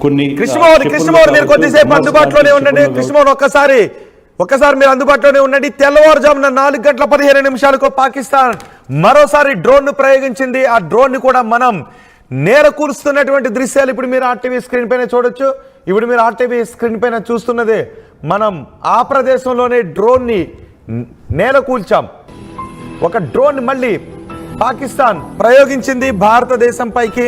కొన్ని కృష్ణమోహన్ మీరు కొద్దిసేపు అందుబాటులోనే ఉండండి. కృష్ణమోహన్ ఒక్కసారి మీరు అందుబాటులోనే ఉండండి. తెల్లవారుజామున 4:15 పాకిస్తాన్ మరోసారి డ్రోన్ ను ప్రయోగించింది. ఆ డ్రోన్ ని కూడా మనం నేలకూరుస్తున్నటువంటి దృశ్యాలు ఇప్పుడు మీరు ఆర్టీవీ స్క్రీన్ పైన చూడొచ్చు. ఇప్పుడు మీరు ఆర్టీవీ స్క్రీన్ పైన చూస్తున్నదే మనం ఆ ప్రదేశంలోనే డ్రోన్ ని నేలకూల్చాం. ఒక డ్రోన్ మళ్ళీ పాకిస్తాన్ ప్రయోగించింది భారతదేశం పైకి.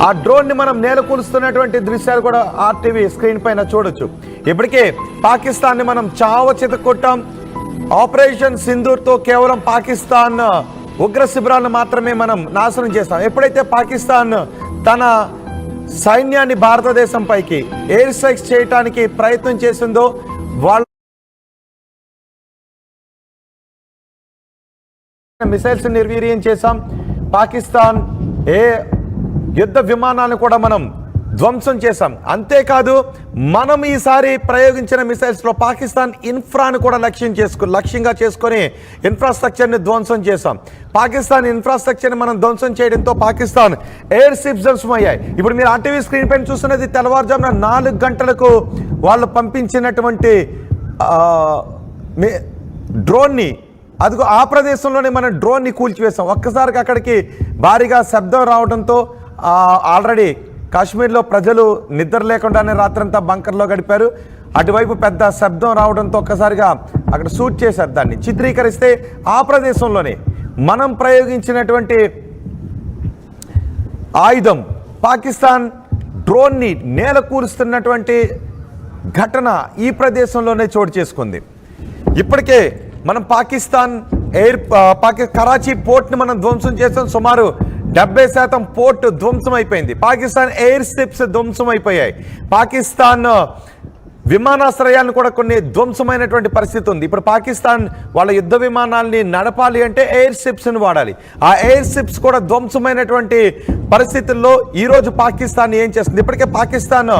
ఆ డ్రోన్ ని మనం నేలకూలుస్తున్నటువంటి దృశ్యాలు కూడా ఆర్టీవీ స్క్రీన్ పైన చూడొచ్చు. ఇప్పటికే పాకిస్తాన్ ని మనం చావచిత కొట్టాం. ఆపరేషన్ సింధూర్ తో కేవలం పాకిస్తాన్ ఉగ్ర శిబిరాలను మాత్రమే మనం నాశనం చేస్తాం. ఎప్పుడైతే పాకిస్తాన్ తన సైన్యాన్ని భారతదేశం పైకి ఎయిర్ స్ట్రైక్స్ చేయడానికి ప్రయత్నం చేసిందో వాళ్ళ మిసైల్స్ నిర్వీర్యం చేశాం. పాకిస్తాన్ యుద్ధ విమానాలను కూడా మనం ధ్వంసం చేశాం. అంతేకాదు మనం ఈసారి ప్రయోగించిన మిసైల్స్ లో పాకిస్తాన్ ఇన్ఫ్రాను కూడా లక్ష్యంగా చేసుకొని ఇన్ఫ్రాస్ట్రక్చర్ ని ధ్వంసం చేశాం. పాకిస్తాన్ ఇన్ఫ్రాస్ట్రక్చర్ ని మనం ధ్వంసం చేయడంతో పాకిస్తాన్ ఎయిర్ షిప్స్ ధ్వంసమయ్యాయి. ఇప్పుడు మీరు ఆర్టీవీ స్క్రీన్ పైన చూస్తున్నది తెల్లవారుజామున 4 గంటలకు వాళ్ళు పంపించినటువంటి డ్రోన్ ని. అదిగో ఆ ప్రదేశంలోనే మనం డ్రోన్ ని కూల్చివేశాం. ఒక్కసారికి అక్కడికి భారీగా శబ్దం రావడంతో ఆల్రెడీ కాశ్మీర్లో ప్రజలు నిద్ర లేకుండానే రాత్రంతా బంకర్లో గడిపారు. అటువైపు పెద్ద శబ్దం రావడంతో ఒక్కసారిగా అక్కడ షూట్ చేశారు. దాన్ని చిత్రీకరిస్తే ఆ ప్రదేశంలోనే మనం ప్రయోగించినటువంటి ఆయుధం పాకిస్తాన్ డ్రోన్ని నేలకూరుస్తున్నటువంటి ఘటన ఈ ప్రదేశంలోనే చోటు చేసుకుంది. ఇప్పటికే మనం పాకిస్తాన్ కరాచీ పోర్ట్ని మనం ధ్వంసం చేసాం. సుమారు 70% పోర్ట్ ధ్వంసం అయిపోయింది. పాకిస్తాన్ ఎయిర్ షిప్స్ ధ్వంసం అయిపోయాయి. పాకిస్తాన్ విమానాశ్రయాలను కూడా కొన్ని ధ్వంసమైనటువంటి పరిస్థితి ఉంది. ఇప్పుడు పాకిస్తాన్ వాళ్ళ యుద్ధ విమానాల్ని నడపాలి అంటే ఎయిర్ షిప్స్ని వాడాలి. ఆ ఎయిర్ షిప్స్ కూడా ధ్వంసమైనటువంటి పరిస్థితుల్లో ఈరోజు పాకిస్తాన్ ఏం చేస్తుంది? ఇప్పటికే పాకిస్తాన్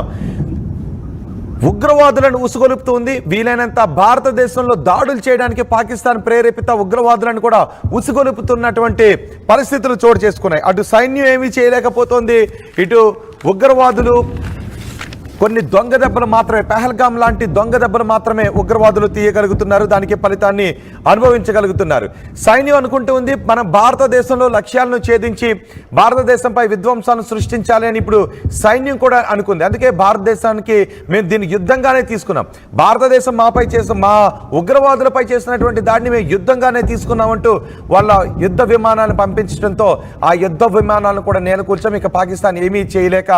ఉగ్రవాదులను ఉసుగొలుపుతుంది. వీలైనంత భారతదేశంలో దాడులు చేయడానికి పాకిస్తాన్ ప్రేరేపిత ఉగ్రవాదులను కూడా ఉసుగొలుపుతున్నటువంటి పరిస్థితులు చోటు చేసుకున్నాయి. అటు సైన్యం ఏమీ చేయలేకపోతుంది, ఇటు ఉగ్రవాదులు కొన్ని దొంగ దెబ్బలు మాత్రమే, పెహల్గాం లాంటి దొంగ దెబ్బలు మాత్రమే ఉగ్రవాదులు తీయగలుగుతున్నారు. దానికి ఫలితాన్ని అనుభవించగలుగుతున్నారు. సైన్యం అనుకుంటూ ఉంది మనం భారతదేశంలో లక్ష్యాలను ఛేదించి భారతదేశంపై విధ్వంసాలను సృష్టించాలి అని. ఇప్పుడు సైన్యం కూడా అనుకుంది. అందుకే భారతదేశానికి మేము దీన్ని యుద్ధంగానే తీసుకున్నాం. భారతదేశం మా ఉగ్రవాదులపై చేసినటువంటి దాడిని మేము యుద్ధంగానే తీసుకున్నామంటూ వాళ్ళ యుద్ధ విమానాలను పంపించడంతో ఆ యుద్ధ విమానాలను కూడా నేలకూర్చాం. ఇక పాకిస్తాన్ ఏమీ చేయలేక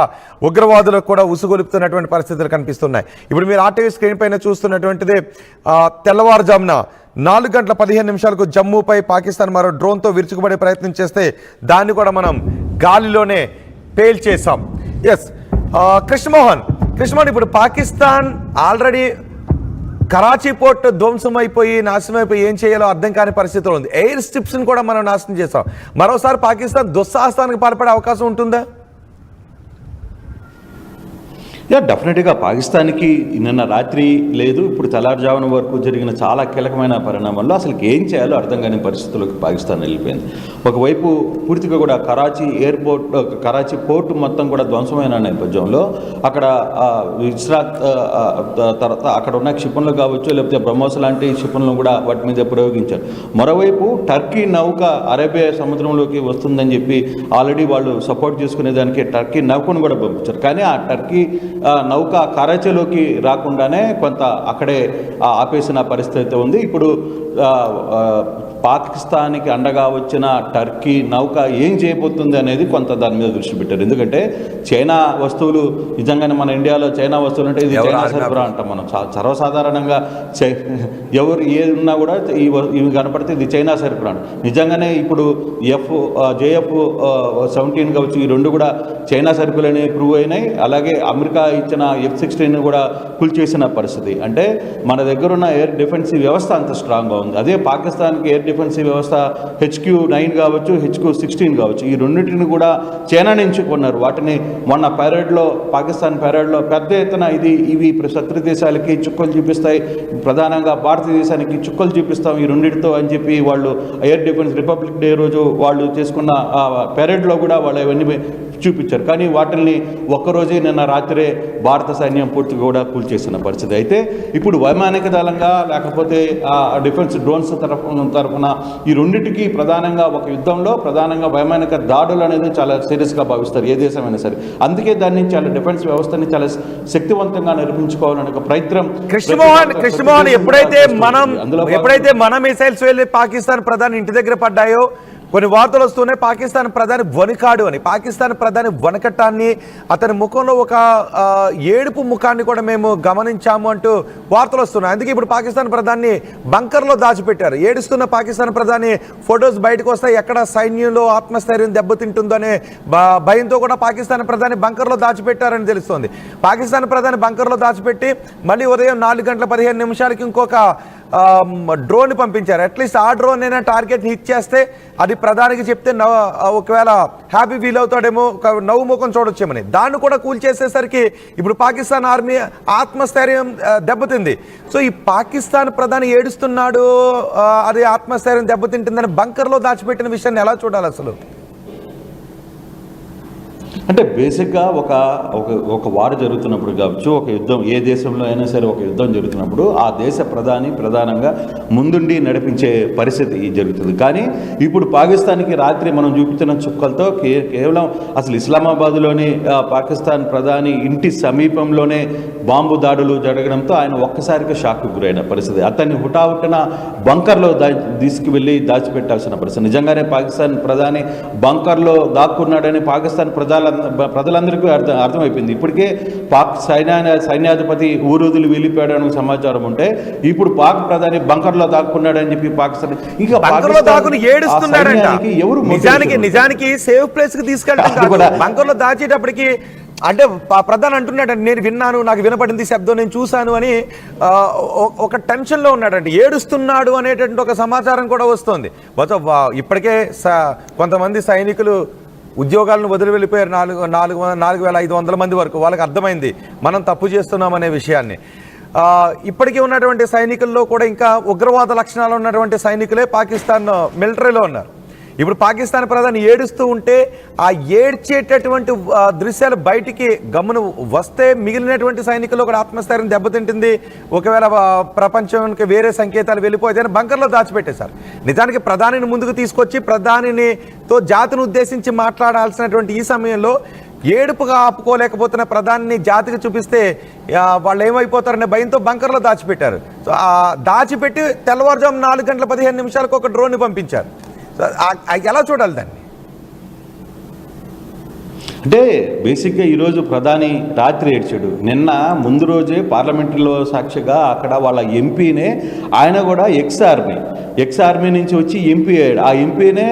ఉగ్రవాదులకు కూడా ఉసుగొలుపుతున్న పరిస్థితులు కనిపిస్తున్నాయి. ఇప్పుడు మీరు ఆర్టీవీ స్క్రీన్ పైన చూస్తున్నటువంటిది తెల్లవారుజామున 4:15 జమ్మూపై పాకిస్తాన్ మరో డ్రోన్తో విరుచుకుపడే ప్రయత్నం చేస్తే దాన్ని కూడా మనం గాలిలోనే పేల్చేశాం. ఎస్ కృష్ణమోహన్ ఇప్పుడు పాకిస్తాన్ ఆల్రెడీ కరాచీ పోర్ట్ ధ్వంసం అయిపోయి నాశనం అయిపోయి ఏం చేయాలో అర్థం కాని పరిస్థితిలో ఉంది. ఎయిర్ స్ట్రిప్స్ని కూడా మనం నాశనం చేస్తాం. మరోసారి పాకిస్తాన్ దుస్సాహసానికి పాల్పడే అవకాశం ఉంటుందా? డెఫినెట్గా పాకిస్తాన్కి నిన్న రాత్రి లేదు, ఇప్పుడు తెల్లారుజామున వరకు జరిగిన చాలా కీలకమైన పరిణామాల్లో అసలు ఏం చేయాలో అర్థం కాని పరిస్థితుల్లోకి పాకిస్తాన్ వెళ్ళిపోయింది. ఒకవైపు పూర్తిగా కూడా కరాచీ పోర్టు మొత్తం కూడా ధ్వంసమైన నేపథ్యంలో అక్కడ ఇస్రాక్ తర్వాత అక్కడ ఉన్న క్షిపణులు కావచ్చు, లేకపోతే బ్రహ్మోస్ లాంటి క్షిపణులను కూడా వాటి మీద ప్రయోగించారు. మరోవైపు టర్కీ నౌక అరేబియా సముద్రంలోకి వస్తుందని చెప్పి ఆల్రెడీ వాళ్ళు సపోర్ట్ చేసుకునేదానికి టర్కీ నౌకను కూడా పంపించారు. కానీ ఆ టర్కీ నౌక కరాచీలోకి రాకుండానే కొంత అక్కడే ఆపేసిన పరిస్థితి ఉంది. ఇప్పుడు పాకిస్తాన్కి అండగా వచ్చిన టర్కీ నౌక ఏం చేయబోతుంది అనేది కొంత దాని మీద దృష్టి పెట్టారు. ఎందుకంటే చైనా వస్తువులు నిజంగానే మన ఇండియాలో చైనా వస్తువులు అంటే ఇది చైనా సరఫరా అంటాం మనం. సర్వసాధారణంగా ఎవరు ఏది ఉన్నా కూడా ఇవి కనపడితే ఇది చైనా సరఫరా అంట. నిజంగానే ఇప్పుడు JF-17 కావచ్చు, ఈ రెండు కూడా చైనా సరుకులని ప్రూవ్ అయినాయి. అలాగే అమెరికా ఇచ్చిన F-16 కూడా కూల్చేసిన పరిస్థితి. అంటే మన దగ్గర ఉన్న ఎయిర్ డిఫెన్సివ్ వ్యవస్థ అంత స్ట్రాంగ్గా ఉంది. అదే పాకిస్తాన్కి ఎయిర్ డిఫెన్సివ్ వ్యవస్థ HQ-9 కావచ్చు, HQ-16 కావచ్చు, ఈ రెండింటిని కూడా చైనా నుంచి కొన్నారు. వాటిని మొన్న పాకిస్తాన్ పైరేడ్లో పెద్ద ఎత్తున ఇవి శత్రు దేశాలకి చుక్కలు చూపిస్తాయి, ప్రధానంగా భారతదేశానికి చుక్కలు చూపిస్తాం ఈ రెండింటితో అని చెప్పి వాళ్ళు ఎయిర్ డిఫెన్స్ రిపబ్లిక్ డే రోజు వాళ్ళు చేసుకున్న పైరేడ్లో కూడా వాళ్ళు అవన్నీ చూపించారు. కానీ వాటిని ఒక్కరోజే నిన్న రాత్రే భారత సైన్యం పూర్తిగా కూడా కూల్చేసిన పరిస్థితి. అయితే ఇప్పుడు వైమానిక దళంగా లేకపోతే డిఫెన్స్ డ్రోన్స్ తరఫున ఈ రెండింటికి ప్రధానంగా ఒక యుద్ధంలో ప్రధానంగా వైమానిక దాడులు అనేది చాలా సీరియస్గా భావిస్తారు ఏ దేశమైనా సరే. అందుకే దాన్ని చాలా డిఫెన్స్ వ్యవస్థని చాలా శక్తివంతంగా నిర్మించుకోవాలని ఒక ప్రయత్నం. కృష్ణమోహన్ ఎప్పుడైతే మన మిసైల్స్ వెళ్ళి పాకిస్తాన్ ప్రధాని ఇంటి దగ్గర పడ్డాయో కొన్ని వార్తలు వస్తున్నాయి. పాకిస్తాన్ ప్రధాని వణికాడు అని, పాకిస్తాన్ ప్రధాని వణకటాన్ని, అతని ముఖంలో ఒక ఏడుపు ముఖాన్ని కూడా మేము గమనించాము అంటూ వార్తలు వస్తున్నాయి. అందుకే ఇప్పుడు పాకిస్తాన్ ప్రధాని బంకర్లో దాచిపెట్టారు. ఏడుస్తున్న పాకిస్తాన్ ప్రధాని ఫొటోస్ బయటకు వస్తాయి. ఎక్కడ సైన్యంలో ఆత్మస్థైర్యం దెబ్బతింటుందో అనే భయంతో కూడా పాకిస్తాన్ ప్రధాని బంకర్లో దాచిపెట్టారని తెలుస్తోంది. పాకిస్తాన్ ప్రధాని బంకర్లో దాచిపెట్టి మళ్ళీ ఉదయం 4:15 ఇంకొక డ్రోన్ పంపించారు. అట్లీస్ట్ ఆ డ్రోన్ అయినా టార్గెట్ హిట్ చేస్తే అది ప్రధానికి చెప్తే ఒకవేళ హ్యాపీ ఫీల్ అవుతాడేమో, ఒక నవ్వు ముఖం చూడొచ్చేమని. దాన్ని కూడా కూల్చేసేసరికి ఇప్పుడు పాకిస్తాన్ ఆర్మీ ఆత్మస్థైర్యం దెబ్బతింది. సో ఈ పాకిస్తాన్ ప్రధాని ఏడుస్తున్నాడు, అది ఆత్మస్థైర్యం దెబ్బతింటుందని బంకర్లో దాచిపెట్టిన విషయాన్ని ఎలా చూడాలి అసలు? అంటే బేసిక్గా ఒక వార్ జరుగుతున్నప్పుడు కావచ్చు, ఒక యుద్ధం ఏ దేశంలో అయినా సరే ఒక యుద్ధం జరుగుతున్నప్పుడు ఆ దేశ ప్రధానంగా ముందుండి నడిపించే పరిస్థితి జరుగుతుంది. కానీ ఇప్పుడు పాకిస్తాన్కి రాత్రి మనం చూపించిన చుక్కలతో కేవలం అసలు ఇస్లామాబాద్లోని పాకిస్తాన్ ప్రధాని ఇంటి సమీపంలోనే బాంబు దాడులు జరగడంతో ఆయన ఒక్కసారిగా షాక్కు గురైన పరిస్థితి. అతన్ని హుటాహుటిన బంకర్లో తీసుకువెళ్ళి దాచిపెట్టాల్సిన పరిస్థితి. నిజంగానే పాకిస్తాన్ ప్రధాని బంకర్లో దాక్కున్నాడని పాకిస్తాన్ ప్రజలందరికీ అర్థమైపోయింది. ఇప్పటికే పాక్ సైన్యాధిపతి ఊరుదులు వెళ్ళిపోయాడని సమాచారం ఉంటే ఇప్పుడు పాక్ ప్రధాని బంకర్లో దాక్కున్నాడని చెప్పి పాకిస్తాన్ ఇంకా ఎవరు నిజానికి సేఫ్ ప్లేస్ కి తీసుకెళ్ళడం బంకర్లో దాచేటప్పటికి అంటే ప్రధాని అంటున్నాడు, నేను విన్నాను, నాకు వినపడింది శబ్దం, నేను చూశాను అని ఒక టెన్షన్లో ఉన్నాడంటే, ఏడుస్తున్నాడు అనేటువంటి ఒక సమాచారం కూడా వస్తుంది. ఇప్పటికే కొంతమంది సైనికులు ఉద్యోగాలను వదిలి వెళ్ళిపోయారు. 4,500 మంది వరకు. వాళ్ళకి అర్థమైంది మనం తప్పు చేస్తున్నామనే విషయాన్ని. ఇప్పటికీ ఉన్నటువంటి సైనికుల్లో కూడా ఇంకా ఉగ్రవాద లక్షణాలు ఉన్నటువంటి సైనికులే పాకిస్తాన్ మిలిటరీలో ఉన్నారు. ఇప్పుడు పాకిస్తాన్ ప్రధాని ఏడుస్తూ ఉంటే ఆ ఏడ్చేటటువంటి దృశ్యాలు బయటికి గమన వస్తే మిగిలినటువంటి సైనికుల్లో కూడా ఆత్మస్థైర్యం దెబ్బతింటుంది. ఒకవేళ ప్రపంచానికి వేరే సంకేతాలు వెళ్ళిపోతే బంకర్లో దాచిపెట్టేశారు. నిజానికి ప్రధానిని ముందుకు తీసుకొచ్చి ప్రధానితో జాతిని ఉద్దేశించి మాట్లాడాల్సినటువంటి ఈ సమయంలో ఏడుపుగా ఆపుకోలేకపోతున్న ప్రధానిని జాతికి చూపిస్తే వాళ్ళు ఏమైపోతారనే భయంతో బంకర్లో దాచిపెట్టారు. సో దాచిపెట్టి తెల్లవారుజాము 4:15 ఒక డ్రోన్ పంపించారు. ఎలా చూడాలి దాన్ని? అంటే బేసిక్గా ఈరోజు ప్రధాని రాత్రి ఏడ్చాడు. నిన్న ముందు రోజే పార్లమెంటులో సాక్షిగా అక్కడ వాళ్ళ ఎంపీనే, ఆయన కూడా ఎక్స్ ఆర్మీ నుంచి వచ్చి ఎంపీ అయ్యాడు. ఆ ఎంపీనే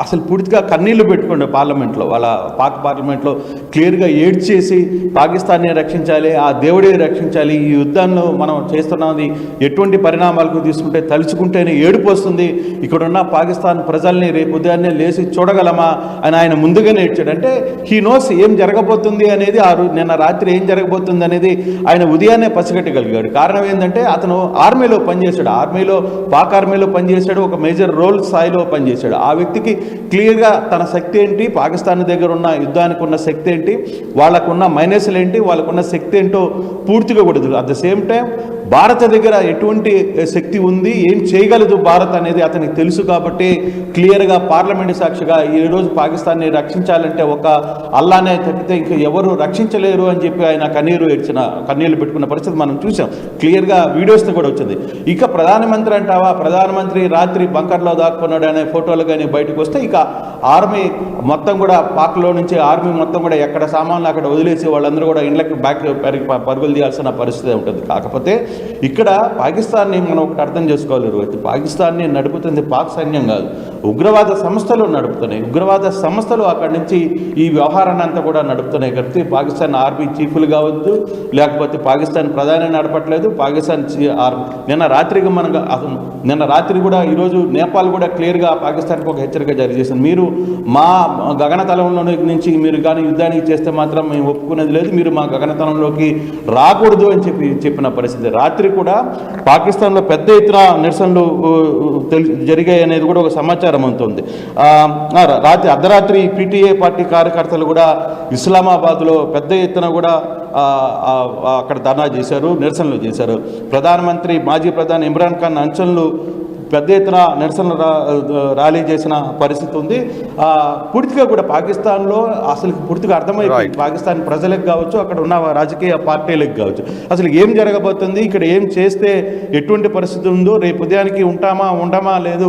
అసలు పూర్తిగా కన్నీళ్లు పెట్టుకోండి పార్లమెంట్లో, వాళ్ళ పాక్ పార్లమెంట్లో క్లియర్గా ఏడ్చేసి పాకిస్తాన్ని రక్షించాలి, ఆ దేవుడే రక్షించాలి, ఈ యుద్ధాన్ని మనం చేస్తున్నది ఎటువంటి పరిణామాలకు తీసుకుంటే తలుచుకుంటేనే ఏడుపు వస్తుంది, ఇక్కడున్న పాకిస్తాన్ ప్రజల్ని రేపు ఉదయాన్నే లేచి చూడగలమా అని ఆయన ముందుగానే ఏడ్చాడు. అంటే హీ నోస్ ఏం జరగబోతుంది అనేది, నిన్న రాత్రి ఏం జరగబోతుంది అనేది ఆయన ఉదయాన్నే పసిగట్టగలిగాడు. కారణం ఏంటంటే అతను ఆర్మీలో పనిచేశాడు, పాక్ ఆర్మీలో పనిచేశాడు, ఒక మేజర్ రోల్ స్థాయిలో పనిచేశాడు. ఆ వ్యక్తికి క్లియర్గా తన శక్తి ఏంటి, పాకిస్తాన్ దగ్గర ఉన్న యుద్ధానికి ఉన్న శక్తి ఏంటి, వాళ్ళకున్న మైనస్లు ఏంటి, వాళ్ళకున్న శక్తి ఏంటో పూర్తిగా కూడా అట్ ద సేమ్ టైం భారత దగ్గర ఎటువంటి శక్తి ఉంది, ఏం చేయగలదు భారత్ అనేది అతనికి తెలుసు. కాబట్టి క్లియర్గా పార్లమెంటు సాక్షిగా ఈరోజు పాకిస్తాన్ని రక్షించాలంటే ఒక అల్లానే తప్పితే ఇంకా ఎవరు రక్షించలేరు అని చెప్పి ఆయన కన్నీళ్లు పెట్టుకున్న పరిస్థితి మనం చూసాం. క్లియర్గా వీడియోస్తో కూడా వచ్చింది. ఇక ప్రధానమంత్రి అంటావా, ప్రధానమంత్రి రాత్రి బంకర్లో దాక్కున్నాడు అనే ఫోటోలు కానీ బయటకు వస్తే ఇక ఆర్మీ మొత్తం కూడా పాక్లో నుంచి ఆర్మీ మొత్తం కూడా ఎక్కడ సామాన్లు అక్కడ వదిలేసి వాళ్ళందరూ కూడా ఇండ్లకి పరుగులు తీయాల్సిన పరిస్థితి ఉంటుంది. కాకపోతే ఇక్కడ పాకిస్తాన్ని మనం ఒకటి అర్థం చేసుకోవాలి రోహిత్, పాకిస్తాన్ని నడుపుతుంది పాక్ సైన్యం కాదు, ఉగ్రవాద సంస్థలు నడుపుతున్నాయి. ఉగ్రవాద సంస్థలు అక్కడి నుంచి ఈ వ్యవహారాన్ని అంతా కూడా నడుపుతున్నాయి. కాబట్టి పాకిస్తాన్ ఆర్మీ చీఫ్లు కావద్దు, లేకపోతే పాకిస్తాన్ ప్రధాని నడపట్లేదు, పాకిస్తాన్ నిన్న రాత్రి కూడా ఈరోజు నేపాల్ కూడా క్లియర్గా పాకిస్తాన్కి ఒక హెచ్చరిక హెచ్చరిక జారీ చేసింది. మీరు మా గగనతలంలో నుంచి మీరు కానీ యుద్ధానికి చేస్తే మాత్రం మేము ఒప్పుకునేది లేదు, మీరు మా గగనతలంలోకి రాకూడదు అని చెప్పిన పరిస్థితి. రాత్రి కూడా పాకిస్తాన్లో పెద్ద ఎత్తున నిరసనలు జరిగాయి అనేది కూడా ఒక సమాచారం అవుతుంది. రాత్రి అర్ధరాత్రి పీటీఏ పార్టీ కార్యకర్తలు కూడా ఇస్లామాబాద్లో పెద్ద ఎత్తున కూడా అక్కడ ధర్నా చేశారు, నిరసనలు చేశారు. మాజీ ప్రధాని ఇమ్రాన్ ఖాన్ అంచనలు పెద్ద ఎత్తున నిరసనలు ర్యాలీ చేసిన పరిస్థితి ఉంది. పూర్తిగా కూడా పాకిస్తాన్లో అసలు పూర్తిగా అర్థమైపోయింది, పాకిస్తాన్ ప్రజలకు కావచ్చు, అక్కడ ఉన్న రాజకీయ పార్టీలకు కావచ్చు, అసలు ఏం జరగబోతుంది, ఇక్కడ ఏం చేస్తే ఎటువంటి పరిస్థితి ఉందో, రేపు ఉదయానికి ఉండమా లేదు,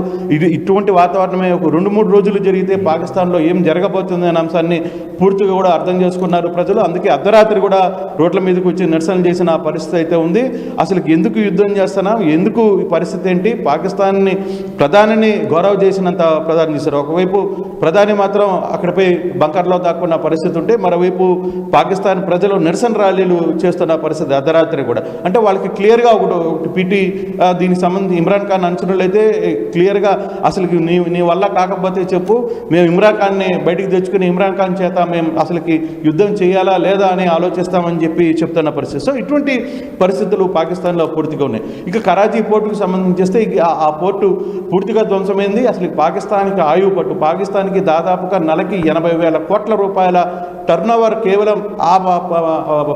ఇటువంటి వాతావరణమే ఒక 2-3 రోజులు జరిగితే పాకిస్తాన్లో ఏం జరగబోతుంది అనే అంశాన్ని పూర్తిగా కూడా అర్థం చేసుకున్నారు ప్రజలు. అందుకే అర్ధరాత్రి కూడా రోడ్ల మీదకి వచ్చి నిరసన చేసిన పరిస్థితి అయితే ఉంది. అసలు ఎందుకు యుద్ధం చేస్తున్నాం, ఎందుకు ఈ పరిస్థితి ఏంటి, ప్రధానిని గౌరవ చేసినంత ప్రధాని చేశారు. ఒకవైపు ప్రధాని మాత్రం అక్కడిపై బంకర్లో దాక్కున్న పరిస్థితి ఉంటే, మరోవైపు పాకిస్తాన్ ప్రజలు నిరసన ర్యాలీలు చేస్తున్న పరిస్థితి అర్ధరాత్రి కూడా. అంటే వాళ్ళకి క్లియర్గా ఒకటి పీటీ దీనికి సంబంధించి ఇమ్రాన్ ఖాన్ అంచనాలు అయితే క్లియర్గా అసలు నీ వల్ల కాకపోతే చెప్పు, మేము ఇమ్రాన్ ఖాన్ని బయటికి తెచ్చుకుని ఇమ్రాన్ ఖాన్ చేత మేము అసలుకి యుద్ధం చేయాలా లేదా అని ఆలోచిస్తామని చెప్తున్న పరిస్థితి. సో ఇటువంటి పరిస్థితులు పాకిస్తాన్లో పూర్తిగా ఉన్నాయి. ఇక కరాచీ పోర్టుకు సంబంధించి చేస్తే ఆ పోర్టు పూర్తిగా ధ్వంసమైంది. అసలు పాకిస్తాన్కి ఆయువు పట్టు, పాకిస్తాన్కి దాదాపుగా నెలకి 80,000 కోట్ల రూపాయల టర్నోవర్ కేవలం ఆ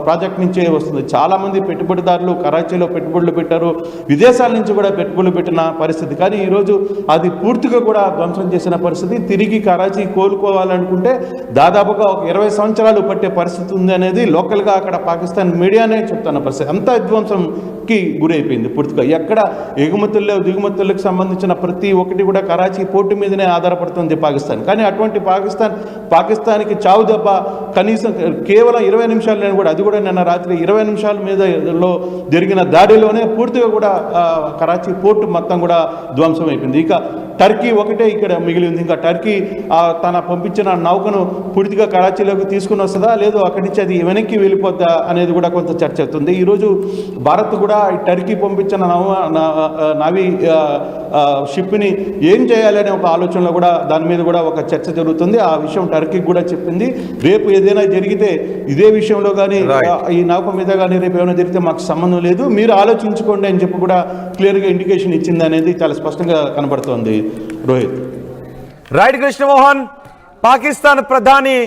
ప్రాజెక్ట్ నుంచే వస్తుంది. చాలామంది పెట్టుబడిదారులు కరాచీలో పెట్టుబడులు పెట్టారు, విదేశాల నుంచి కూడా పెట్టుబడులు పెట్టిన పరిస్థితి. కానీ ఈరోజు అది పూర్తిగా కూడా ధ్వంసం చేసిన పరిస్థితి. తిరిగి కరాచీ కోలుకోవాలనుకుంటే దాదాపుగా ఒక 20 సంవత్సరాలు పట్టే పరిస్థితి ఉంది అనేది లోకల్గా అక్కడ పాకిస్తాన్ మీడియానే చెప్తున్న పరిస్థితి. అంత విధ్వంసంకి గురైపోయింది పూర్తిగా. ఎక్కడ ఎగుమతుల్లో దిగుమతులకు సంబంధించిన ప్రతి ఒక్కటి కూడా కరాచీ పోర్టు మీదనే ఆధారపడుతుంది పాకిస్తాన్. కానీ అటువంటి పాకిస్తాన్కి చావు దెబ్బ కనీసం కేవలం 20 నిమిషాలు, నేను కూడా అది కూడా నిన్న రాత్రి 20 నిమిషాల మీదలో జరిగిన దాడిలోనే పూర్తిగా కూడా కరాచీ పోర్టు మొత్తం కూడా ధ్వంసం అయిపోయింది. ఇక టర్కీ ఒకటే ఇక్కడ మిగిలింది. ఇంకా టర్కీ తన పంపించిన నౌకను పూర్తిగా కరాచీలోకి తీసుకుని వస్తుందా లేదు అక్కడి నుంచి అది వెనక్కి వెళ్ళిపోద్దా అనేది కూడా కొంత చర్చ అవుతుంది. ఈరోజు భారత్ కూడా టర్కీ పంపించిన నావీ షిప్ని ఏం చేయాలనే ఒక ఆలోచనలో కూడా దాని మీద కూడా ఒక చర్చ జరుగుతుంది. ఆ విషయం టర్కీకి కూడా చెప్పింది, రేపు ఏదైనా జరిగితే ఇదే విషయంలో కానీ ఈ నౌక మీద కానీ రేపు ఏమైనా జరిగితే మాకు సంబంధం లేదు, మీరు ఆలోచించుకోండి అని చెప్పి కూడా క్లియర్గా ఇండికేషన్ ఇచ్చింది అనేది చాలా స్పష్టంగా కనబడుతోంది. రోహిత్. రైట్ కృష్ణమోహన్, పాకిస్తాన్ ప్రధాని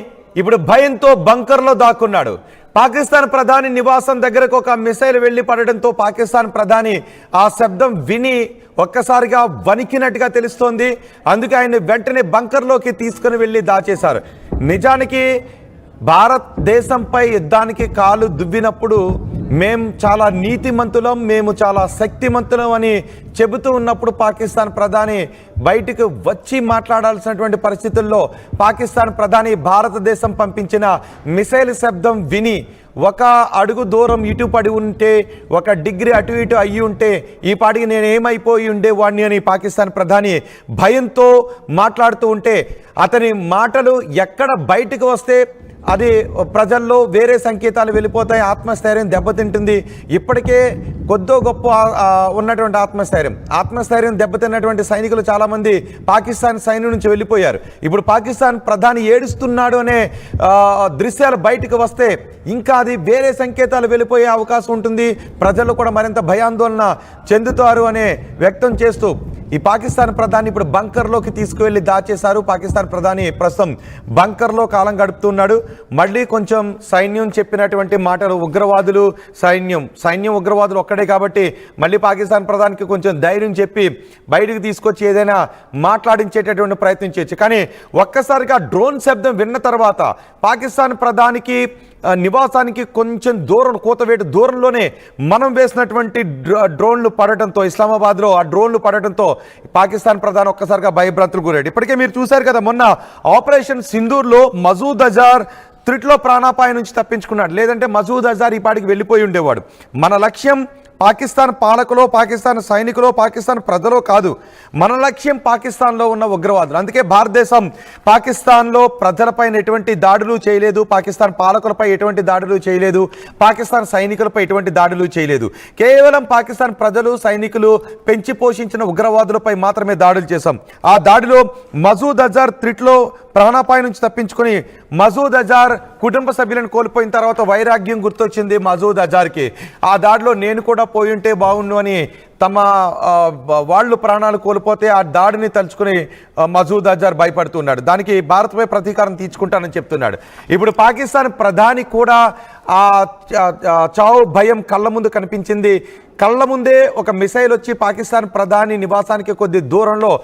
ఇప్పుడు భయంతో బంకర్లో దాక్కున్నాడు. పాకిస్తాన్ ప్రధాని నివాసం దగ్గరకు ఒక మిసైల్ వెళ్లి పడడంతో పాకిస్తాన్ ప్రధాని ఆ శబ్దం విని ఒక్కసారిగా వణికినట్టుగా తెలుస్తోంది. అందుకే ఆయన వెంటనే బంకర్లోకి తీసుకుని వెళ్ళి దాచేశారు. నిజానికి భారతదేశంపై యుద్ధానికి కాలు దువ్వినప్పుడు మేము చాలా నీతిమంతులం, మేము చాలా శక్తిమంతులం అని చెబుతూ ఉన్నప్పుడు పాకిస్తాన్ ప్రధాని బయటకు వచ్చి మాట్లాడాల్సినటువంటి పరిస్థితుల్లో పాకిస్తాన్ ప్రధాని భారతదేశం పంపించిన మిసైల్ శబ్దం విని ఒక అడుగు దూరం ఇటు పడి ఉంటే, 1 డిగ్రీ అటు ఇటు అయ్యి ఉంటే ఈ పాటికి నేను ఏమైపోయి ఉండేవాడిని అని పాకిస్తాన్ ప్రధాని భయంతో మాట్లాడుతూ ఉంటే, అతని మాటలు ఎక్కడ బయటకు వస్తే అది ప్రజల్లో వేరే సంకేతాలు వెళ్ళిపోతాయి, ఆత్మస్థైర్యం దెబ్బతింటుంది. ఇప్పటికే కొద్దో గొప్ప ఉన్నటువంటి ఆత్మస్థైర్యం దెబ్బతిన్నటువంటి సైనికులు చాలామంది పాకిస్తాన్ సైన్యం నుంచి వెళ్ళిపోయారు. ఇప్పుడు పాకిస్తాన్ ప్రధాని ఏడుస్తున్నాడు అనే దృశ్యాలు బయటకు వస్తే ఇంకా అది వేరే సంకేతాలు వెళ్ళిపోయే అవకాశం ఉంటుంది. ప్రజలు కూడా మరింత భయాందోళన చెందుతారు అనే వ్యక్తం చేస్తూ ఈ పాకిస్తాన్ ప్రధాని ఇప్పుడు బంకర్లోకి తీసుకువెళ్ళి దాచేశారు. పాకిస్తాన్ ప్రధాని ప్రస్తుతం బంకర్లో కాలం గడుపుతున్నాడు. మళ్ళీ కొంచెం సైన్యం చెప్పినటువంటి మాటలు, ఉగ్రవాదులు సైన్యం ఉగ్రవాదులు ఒక్కడే కాబట్టి మళ్ళీ పాకిస్తాన్ ప్రధానికి కొంచెం ధైర్యం చెప్పి బయటకు తీసుకొచ్చి ఏదైనా మాట్లాడించేటటువంటి ప్రయత్నం చేయొచ్చు. కానీ ఒక్కసారిగా డ్రోన్ శబ్దం విన్న తర్వాత పాకిస్తాన్ ప్రధానికి నివాసానికి కొంచెం దూరం, కూతవేటు దూరంలోనే మనం వేసినటువంటి డ్రోన్లు పడటంతో, ఇస్లామాబాద్లో ఆ డ్రోన్లు పడటంతో పాకిస్తాన్ ప్రధాని ఒక్కసారిగా భయభ్రాంతులకు గురయ్యాడు. ఇప్పటికే మీరు చూశారు కదా, మొన్న ఆపరేషన్ సింధూర్లో మసూద్ అజార్ త్రిట్లో ప్రాణాపాయం నుంచి తప్పించుకున్నాడు. లేదంటే మసూద్ అజార్ ఈ పాటికి వెళ్ళిపోయి ఉండేవాడు. మన లక్ష్యం పాకిస్తాన్ పాలకులో, పాకిస్తాన్ సైనికులో, పాకిస్తాన్ ప్రజలో కాదు. మన లక్ష్యం పాకిస్తాన్లో ఉన్న ఉగ్రవాదులు. అందుకే భారతదేశం పాకిస్తాన్లో ప్రజలపైన ఎటువంటి దాడులు చేయలేదు, పాకిస్తాన్ పాలకులపై ఎటువంటి దాడులు చేయలేదు, పాకిస్తాన్ సైనికులపై ఎటువంటి దాడులు చేయలేదు. కేవలం పాకిస్తాన్ ప్రజలు, సైనికులు పెంచి పోషించిన ఉగ్రవాదులపై మాత్రమే దాడులు చేశాం. ఆ దాడిలో మసూద్ అజర్ త్రిట్లో ప్రాణాపాయం నుంచి తప్పించుకుని మసూద్ అజార్ కుటుంబ సభ్యులను కోల్పోయిన తర్వాత వైరాగ్యం గుర్తొచ్చింది మసూద్ అజార్కి. ఆ దాడిలో నేను కూడా పోయి ఉంటే బాగుండు అని తమ వాళ్ళు ప్రాణాలు కోల్పోతే ఆ దాడిని తలుచుకుని మసూద్ అజార్ భయపడుతున్నాడు. దానికి భారత్పై ప్రతీకారం తీర్చుకుంటానని చెప్తున్నాడు. ఇప్పుడు పాకిస్తాన్ ప్రధాని కూడా ఆ చావు భయం కళ్ళ ముందు కనిపించింది. కళ్ళ ముందే ఒక మిసైల్ వచ్చి పాకిస్తాన్ ప్రధాని నివాసానికి కొద్ది దూరంలో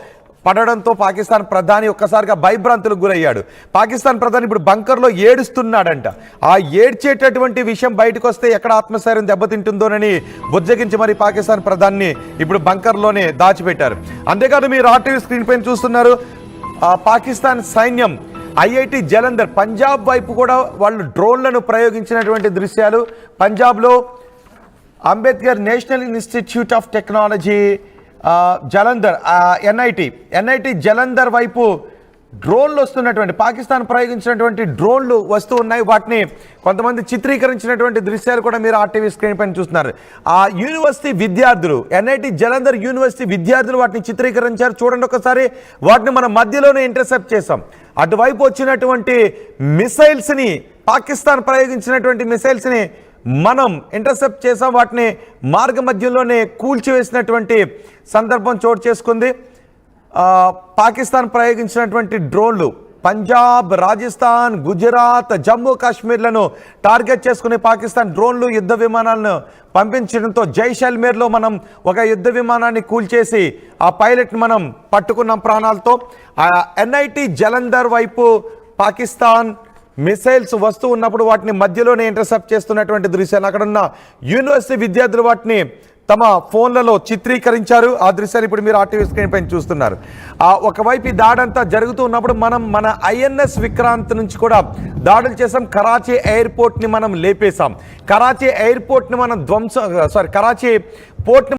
పడడంతో పాకిస్తాన్ ప్రధాని ఒక్కసారిగా భయభ్రాంతులకు గురయ్యాడు. పాకిస్తాన్ ప్రధాని ఇప్పుడు బంకర్లో ఏడుస్తున్నాడంట. ఆ ఏడ్చేటటువంటి విషయం బయటకు వస్తే ఎక్కడ ఆత్మస్థైర్యం దెబ్బతింటుందోనని బుజ్జగించి మరి పాకిస్తాన్ ప్రధాని ఇప్పుడు బంకర్లోనే దాచిపెట్టారు. అంతేకాదు మీరు ఆర్టీవీ స్క్రీన్ పైన చూస్తున్నారు, పాకిస్తాన్ సైన్యం ఐఐటి జలంధర్ పంజాబ్ వైపు కూడా వాళ్ళు డ్రోన్లను ప్రయోగించినటువంటి దృశ్యాలు. పంజాబ్లో Ambedkar national institute of technology Jalandhar NIT Jalandhar వైపు డ్రోన్లు వస్తున్నటువంటి, పాకిస్తాన్ ప్రయోగించినటువంటి డ్రోన్లు వస్తూ ఉన్నాయి. వాటిని కొంతమంది చిత్రీకరించినటువంటి దృశ్యాలు కూడా మీరు ఆర్టీవీ స్క్రీన్ పైన చూస్తున్నారు. ఆ యూనివర్సిటీ విద్యార్థులు, ఎన్ఐటి జలంధర్ యూనివర్సిటీ విద్యార్థులు వాటిని చిత్రీకరించారు. చూడండి ఒకసారి. వాటిని మన మధ్యలోనే ఇంటర్సెప్ట్ చేసాం. అటువైపు వచ్చినటువంటి మిసైల్స్ని, పాకిస్తాన్ ప్రయోగించినటువంటి మిసైల్స్ని మనం ఇంటర్సెప్ట్ చేసాం. వాటిని మార్గ మధ్యలోనే కూల్చివేసినటువంటి సందర్భం చోటు చేసుకుంది. పాకిస్తాన్ ప్రయోగించినటువంటి డ్రోన్లు పంజాబ్, రాజస్థాన్, గుజరాత్, జమ్మూ కాశ్మీర్లను టార్గెట్ చేసుకుని పాకిస్తాన్ డ్రోన్లు, యుద్ధ విమానాలను పంపించడంతో జైసల్మేర్లో మనం ఒక యుద్ధ విమానాన్ని కూల్చేసి ఆ పైలట్ని మనం పట్టుకున్నాం ప్రాణాలతో. ఎన్ఐటి జలంధర్ వైపు పాకిస్తాన్ మిసైల్స్ వస్తూ ఉన్నప్పుడు వాటిని మధ్యలోనే ఇంటర్సెప్ట్ చేస్తున్నటువంటి దృశ్యాలు అక్కడ ఉన్న యూనివర్సిటీ విద్యార్థులు వాటిని తమ ఫోన్లలో చిత్రీకరించారు. ఆ దృశ్యాలు ఇప్పుడు మీరు ఆర్టీవీ స్క్రీన్ పైన చూస్తున్నారు. ఒకవైపు ఈ దాడంతా జరుగుతూ ఉన్నప్పుడు మనం మన ఐఎన్ఎస్ విక్రాంత్ నుంచి కూడా దాడులు చేసాం. కరాచీ ఎయిర్పోర్ట్ని మనం లేపేశాం. కరాచీ ఎయిర్పోర్ట్ని మనం కరాచీ పోర్ట్ని